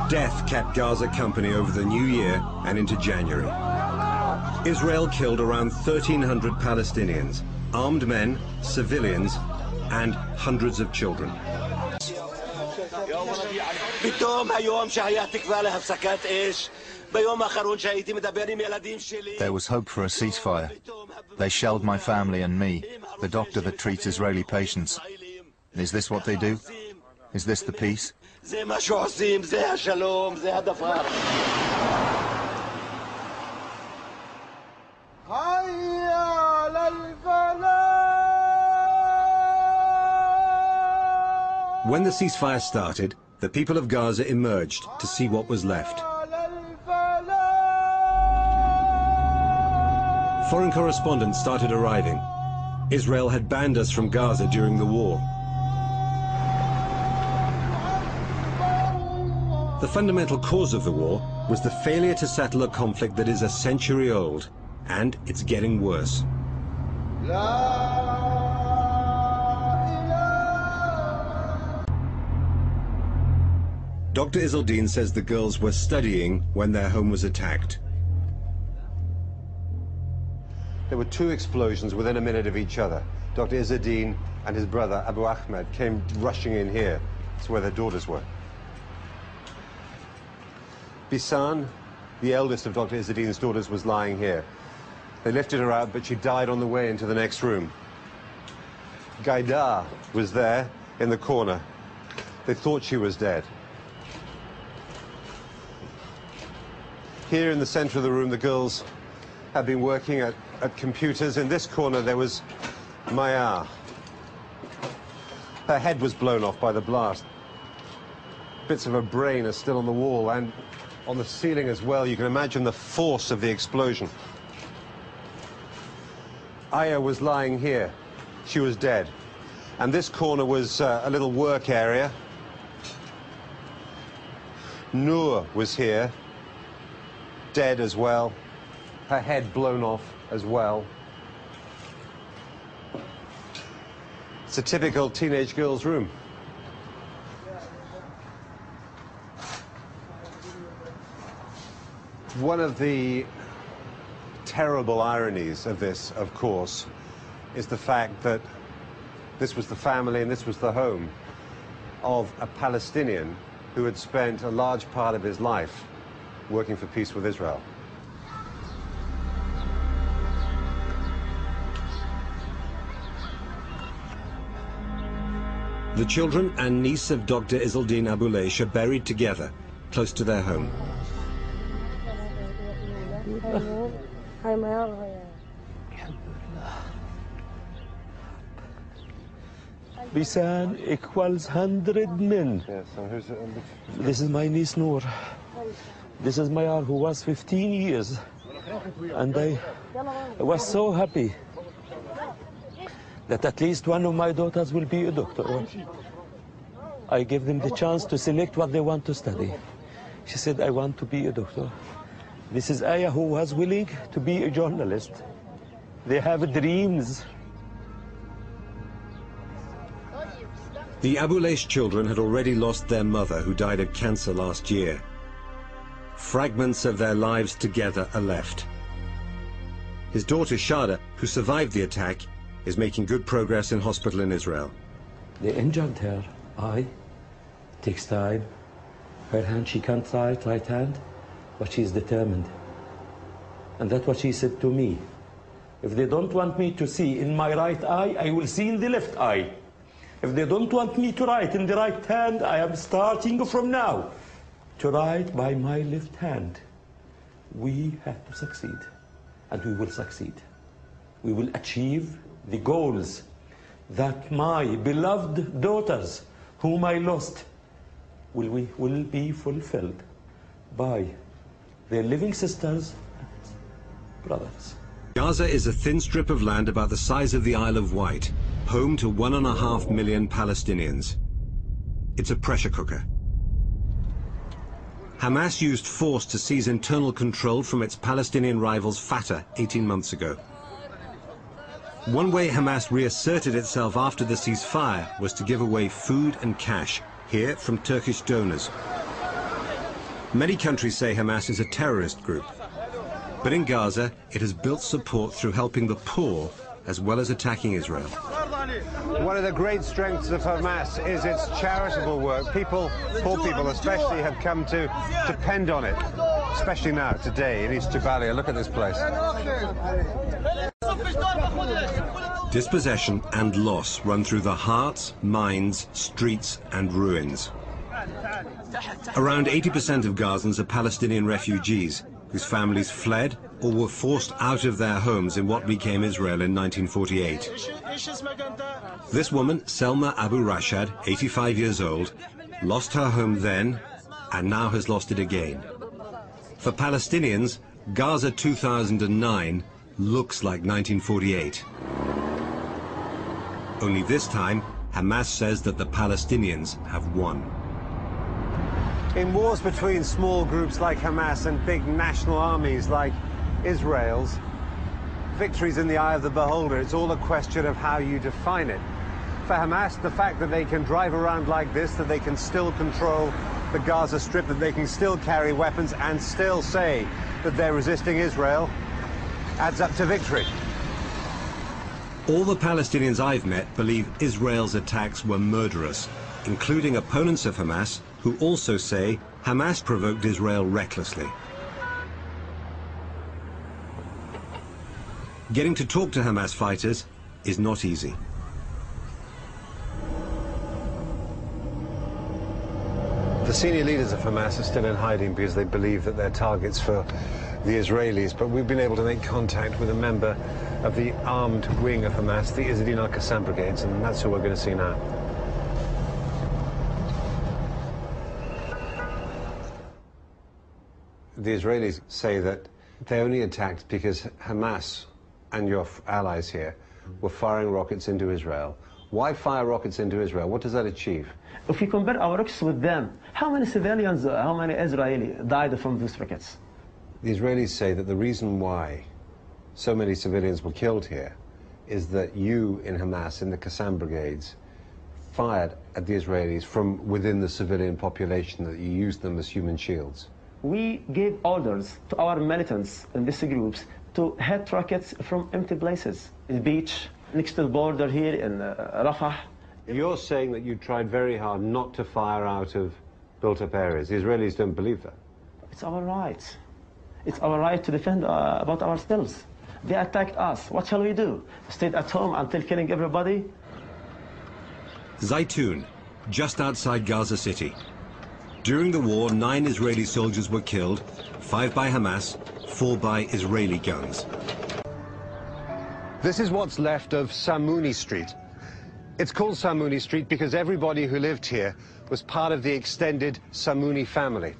Death kept Gaza company over the new year and into January. Israel killed around 1,300 Palestinians, armed men, civilians, and hundreds of children. There was hope for a ceasefire. They shelled my family and me, the doctor that treats Israeli patients. Is this what they do? Is this the peace? When the ceasefire started, the people of Gaza emerged to see what was left. Foreign correspondents started arriving. Israel had banned us from Gaza during the war. The fundamental cause of the war was the failure to settle a conflict that is a century old, and it's getting worse. Dr. Izzaldin says the girls were studying when their home was attacked. There were two explosions within a minute of each other. Dr. Izzaldin and his brother Abu Ahmed came rushing in here. That's where their daughters were. Bisan, the eldest of Dr. Izzaldin's daughters, was lying here. They lifted her out, but she died on the way into the next room. Gaida was there in the corner. They thought she was dead. Here in the center of the room, the girls had been working at computers. In this corner, there was Maya. Her head was blown off by the blast. Bits of her brain are still on the wall and on the ceiling as well. You can imagine the force of the explosion. Aya was lying here. She was dead. And this corner was a little work area. Noor was here, dead as well. Her head blown off as well. It's a typical teenage girl's room. One of the terrible ironies of this, of course, is the fact that this was the family and this was the home of a Palestinian who had spent a large part of his life working for peace with Israel. The children and niece of Dr. Izzaldin Abuleish are buried together, close to their home. Bisan equals 100 men. Yes, This is my niece Noor. This is my aunt who was 15 years. And I was so happy that at least one of my daughters will be a doctor. I gave them the chance to select what they want to study. She said, I want to be a doctor. This is Aya, who was willing to be a journalist. They have dreams. The Abuleish children had already lost their mother, who died of cancer last year. Fragments of their lives together are left. His daughter Shada, who survived the attack, is making good progress in hospital in Israel. They injured her eye. Takes time. Her hand, she can't write, right hand, but she's determined. And that's what she said to me. If they don't want me to see in my right eye, I will see in the left eye. If they don't want me to write in the right hand, I am starting from now to write by my left hand. We have to succeed, and we will succeed. We will achieve the goals that my beloved daughters, whom I lost, will be fulfilled by their living sisters and brothers. Gaza is a thin strip of land about the size of the Isle of Wight, home to 1.5 million Palestinians. It's a pressure cooker. Hamas used force to seize internal control from its Palestinian rivals Fatah 18 months ago. One way Hamas reasserted itself after the ceasefire was to give away food and cash, here from Turkish donors. Many countries say Hamas is a terrorist group, but in Gaza it has built support through helping the poor as well as attacking Israel. One of the great strengths of Hamas is its charitable work. People, poor people especially, have come to depend on it, especially now, today, in East Jabalia. Look at this place. Dispossession and loss run through the hearts, minds, streets and ruins. Around 80% of Gazans are Palestinian refugees whose families fled or were forced out of their homes in what became Israel in 1948. This woman, Selma Abu Rashad, 85 years old, lost her home then and now has lost it again. For Palestinians, Gaza 2009 looks like 1948. Only this time, Hamas says that the Palestinians have won. In wars between small groups like Hamas and big national armies like Israel's, victory's in the eye of the beholder. It's all a question of how you define it. For Hamas, the fact that they can drive around like this, that they can still control the Gaza Strip, that they can still carry weapons and still say that they're resisting Israel, adds up to victory. All the Palestinians I've met believe Israel's attacks were murderous, including opponents of Hamas, who also say Hamas provoked Israel recklessly. Getting to talk to Hamas fighters is not easy. The senior leaders of Hamas are still in hiding because they believe that they're targets for the Israelis, but we've been able to make contact with a member of the armed wing of Hamas, the Izzedine al-Qassam brigades, and that's who we're going to see now. The Israelis say that they only attacked because Hamas and your allies here were firing rockets into Israel. Why fire rockets into Israel? What does that achieve? If we compare our rockets with them, how many civilians, how many Israelis died from these rockets? The Israelis say that the reason why so many civilians were killed here is that you in Hamas, in the Qassam brigades, fired at the Israelis from within the civilian population, that you used them as human shields. We gave orders to our militants in these groups to hit rockets from empty places, the beach, next to the border here in Rafah. You're saying that you tried very hard not to fire out of built-up areas. The Israelis don't believe that. It's our right. It's our right to defend about ourselves. They attacked us. What shall we do? Stay at home until killing everybody? Zaytun, just outside Gaza City. During the war, 9 Israeli soldiers were killed, 5 by Hamas, 4 by Israeli guns. This is what's left of Samuni Street. It's called Samuni Street because everybody who lived here was part of the extended Samuni family.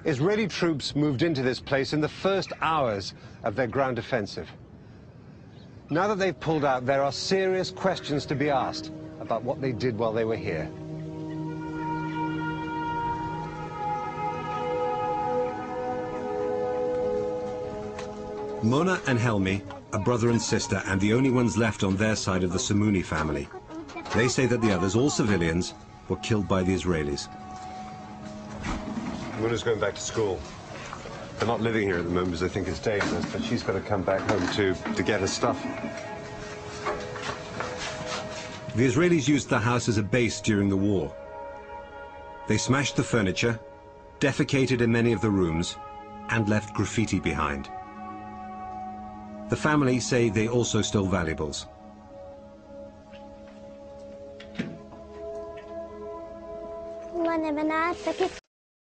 Israeli troops moved into this place in the first hours of their ground offensive. Now that they've pulled out, there are serious questions to be asked about what they did while they were here. Mona and Helmi are brother and sister and the only ones left on their side of the Samuni family. They say that the others, all civilians, were killed by the Israelis. Mona's going back to school. They're not living here at the moment because they think it's dangerous, but she's got to come back home to get her stuff. The Israelis used the house as a base during the war. They smashed the furniture, defecated in many of the rooms, and left graffiti behind. The family say they also stole valuables. وأنا بنات بكيت